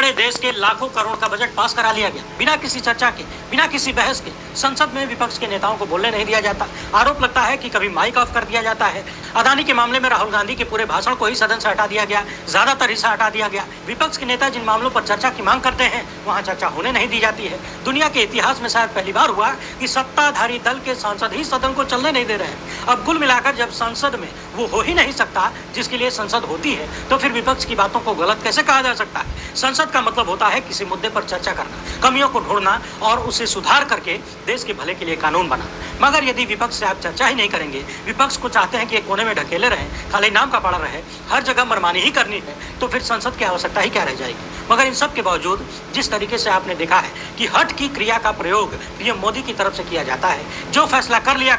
पूरे देश के लाखों करोड़ का बजट पास करा लिया गया बिना किसी चर्चा के, बिना किसी बहस के। संसद में विपक्ष के नेताओं को बोलने नहीं दिया जाता। आरोप लगता है कि कभी माइक ऑफ कर दिया जाता है। अदानी के मामले में राहुल गांधी के पूरे भाषण को ही सदन से हटा दिया गया, ज्यादातर हिस्सा हटा दिया गया। विपक्ष के नेता जिन मामलों पर चर्चा की मांग करते हैं वहां चर्चा होने नहीं दी जाती है। दुनिया के इतिहास में शायद पहली बार हुआ कि सत्ताधारी दल के सांसद ही सदन को चलने नहीं दे रहे हैं। अब कुल मिलाकर जब संसद में वो हो ही नहीं सकता जिसके लिए संसद होती है, तो फिर विपक्ष की बातों को गलत कैसे कहा जा सकता है? संसद का मतलब होता है किसी मुद्दे पर चर्चा करना, कमियों को ढूंढना और उसे सुधार करके देश के भले के लिए कानून बनाना। मगर यदि विपक्ष से आप चर्चा ही नहीं करेंगे, विपक्ष को चाहते हैं कि एक कोने में ढकेले रहें, खाली नाम का पड़ा रहे, हर जगह मनमानी ही करनी है, तो फिर संसद की आवश्यकता ही क्या रह जाएगी? मगर इन सब के बावजूद जिस तरीके से आपने देखा है कि हट की क्रिया का प्रयोग पीएम मोदी की तरफ से किया जाता है, जो फैसला कर लिया,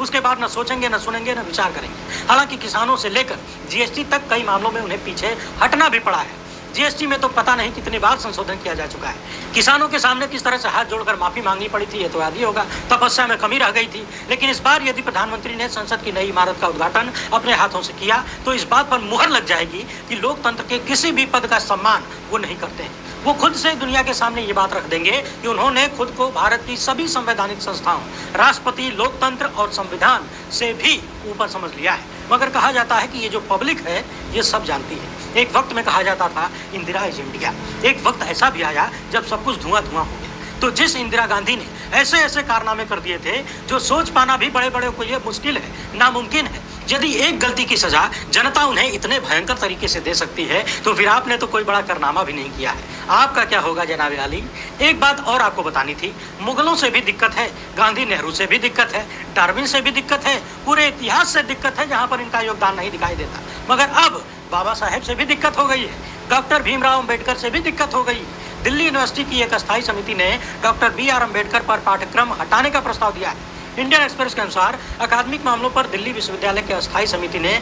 उसके बाद न सोचेंगे, न सुनेंगे, न विचार करेंगे। हालांकि किसानों से लेकर जीएसटी तक कई मामलों में उन्हें पीछे हटना भी पड़ा है। जीएसटी में तो पता नहीं कितनी बार संशोधन किया जा चुका है। किसानों के सामने किस तरह से हाथ जोड़कर माफी मांगनी पड़ी थी, ये तो याद ही होगा। तपस्या में कमी रह गई थी। लेकिन इस बार यदि प्रधानमंत्री ने संसद की नई इमारत का उद्घाटन अपने हाथों से किया, तो इस बात पर मुहर लग जाएगी कि लोकतंत्र के किसी भी पद का सम्मान वो नहीं करते हैं। वो खुद से दुनिया के सामने ये बात रख देंगे कि उन्होंने खुद को भारत की सभी संवैधानिक संस्थाओं, राष्ट्रपति, लोकतंत्र और संविधान से भी ऊपर समझ लिया है। मगर कहा जाता है कि ये जो पब्लिक है ये सब जानती है। एक वक्त में कहा जाता था इंदिरा इज इंडिया। एक वक्त ऐसा भी आया जब सब कुछ धुआं धुआं हो गया। तो जिस इंदिरा गांधी ने ऐसे ऐसे कारनामे कर दिए थे जो सोच पाना भी बड़े बड़े को ये मुश्किल है, नामुमकिन है। यदि एक गलती की सजा जनता उन्हें इतने भयंकर तरीके से दे सकती है, तो फिर आपने तो कोई बड़ा कारनामा भी नहीं किया है। आपका क्या होगा जनाब आली? एक बात और आपको बतानी थी, मुगलों से भी दिक्कत है, गांधी नेहरू से भी दिक्कत है, डार्विन से भी दिक्कत है, पूरे इतिहास से दिक्कत है जहां पर इनका योगदान नहीं दिखाई देता। मगर अब बाबा साहेब से भी दिक्कत हो गई है, डॉक्टर भीमराव अंबेडकर से भी दिक्कत हो गई। दिल्ली यूनिवर्सिटी की एक अस्थायी समिति ने डॉक्टर BR अम्बेडकर पर पाठ्यक्रम हटाने का प्रस्ताव दिया है। इंडियन एक्सप्रेस के अनुसार अकादमिक मामलों पर दिल्ली विश्वविद्यालय की अस्थायी समिति ने